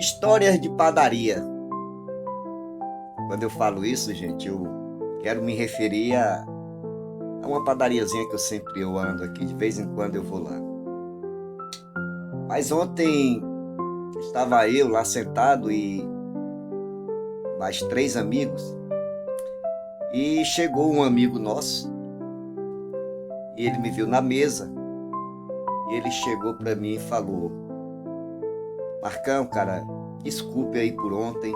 Histórias de padaria. Quando eu falo isso, gente, eu quero me referir a uma padariazinha que eu ando aqui, de vez em quando eu vou lá. Mas ontem estava eu lá sentado e mais três amigos, e chegou um amigo nosso, e ele me viu na mesa, e ele chegou para mim e falou: Marcão, cara, desculpe aí por ontem.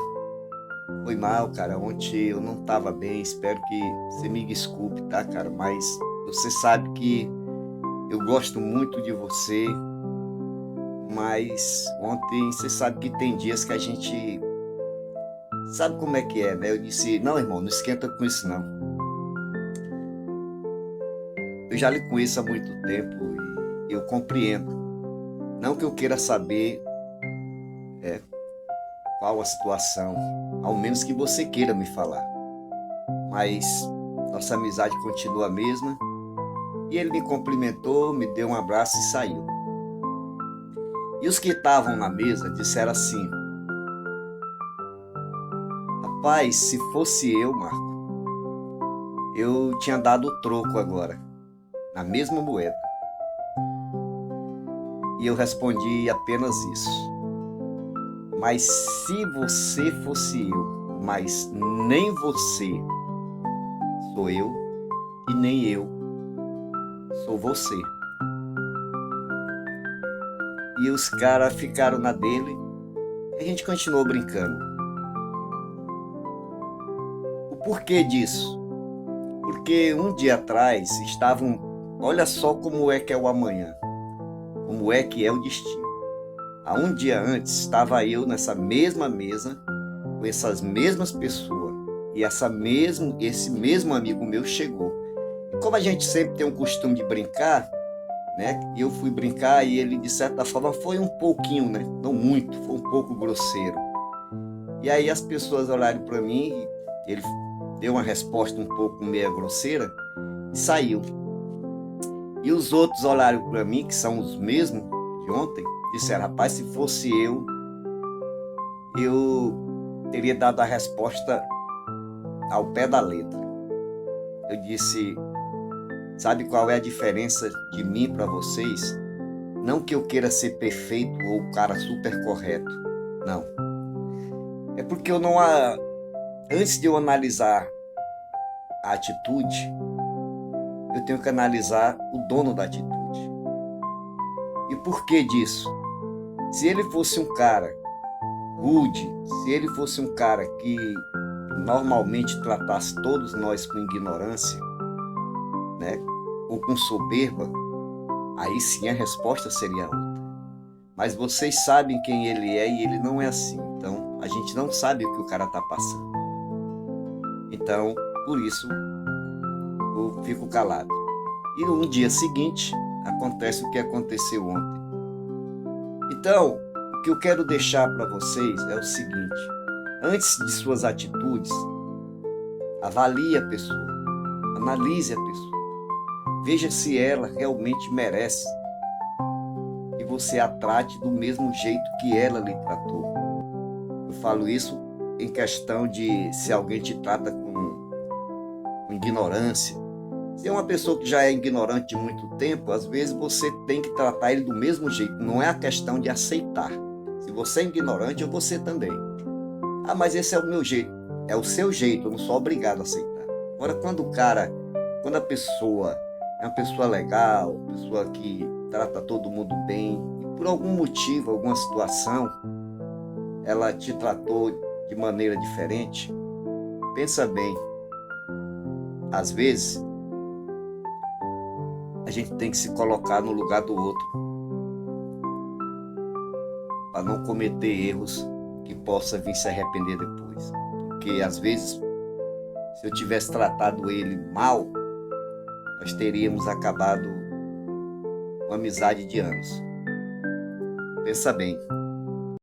Foi mal, cara. Ontem eu não tava bem. Espero que você me desculpe, tá, cara? Mas você sabe que eu gosto muito de você. Mas ontem você sabe que tem dias que a gente sabe como é que é, né? Eu disse: não, irmão, não esquenta com isso, não. Eu já lhe conheço há muito tempo e eu compreendo. Não que eu queira saber qual a situação, ao menos que você queira me falar. Mas nossa amizade continua a mesma. E ele me cumprimentou, me deu um abraço e saiu. E os que estavam na mesa disseram assim: rapaz, se fosse eu, Marco, eu tinha dado o troco agora, na mesma moeda. E eu respondi apenas isso: mas se você fosse eu, mas nem você sou eu e nem eu sou você. E os caras ficaram na dele e a gente continuou brincando. O porquê disso? Porque um dia atrás estavam, olha só como é que é o amanhã, como é que é o destino. Há um dia antes estava eu nessa mesma mesa, com essas mesmas pessoas, e esse mesmo amigo meu chegou. E como a gente sempre tem um costume de brincar, né? Eu fui brincar e ele, de certa forma, foi um pouquinho, né? Não muito, foi um pouco grosseiro. E aí as pessoas olharam para mim, e ele deu uma resposta um pouco meia grosseira e saiu. E os outros olharam para mim, que são os mesmos de ontem, disseram: rapaz, se fosse eu teria dado a resposta ao pé da letra. Eu disse: sabe qual é a diferença de mim para vocês? Não que eu queira ser perfeito ou o cara super correto, não. É porque eu não, antes de eu analisar a atitude, eu tenho que analisar o dono da atitude. E por que disso? Se ele fosse um cara rude, se ele fosse um cara que normalmente tratasse todos nós com ignorância, né, ou com soberba, aí sim a resposta seria outra. Mas vocês sabem quem ele é e ele não é assim. Então a gente não sabe o que o cara está passando. Então, por isso, eu fico calado. E no dia seguinte, acontece o que aconteceu ontem. Então, o que eu quero deixar para vocês é o seguinte: antes de suas atitudes, avalie a pessoa, analise a pessoa, veja se ela realmente merece que você a trate do mesmo jeito que ela lhe tratou. Eu falo isso em questão de se alguém te trata com ignorância. Se é uma pessoa que já é ignorante de muito tempo, às vezes você tem que tratar ele do mesmo jeito. Não é a questão de aceitar. Se você é ignorante, você também. Ah, mas esse é o meu jeito. É o seu jeito, eu não sou obrigado a aceitar. Agora, quando a pessoa é uma pessoa legal, uma pessoa que trata todo mundo bem, e por algum motivo, alguma situação, ela te tratou de maneira diferente, pensa bem. Às vezes, a gente tem que se colocar no lugar do outro para não cometer erros que possa vir se arrepender depois. Porque às vezes, se eu tivesse tratado ele mal, nós teríamos acabado uma amizade de anos. Pensa bem.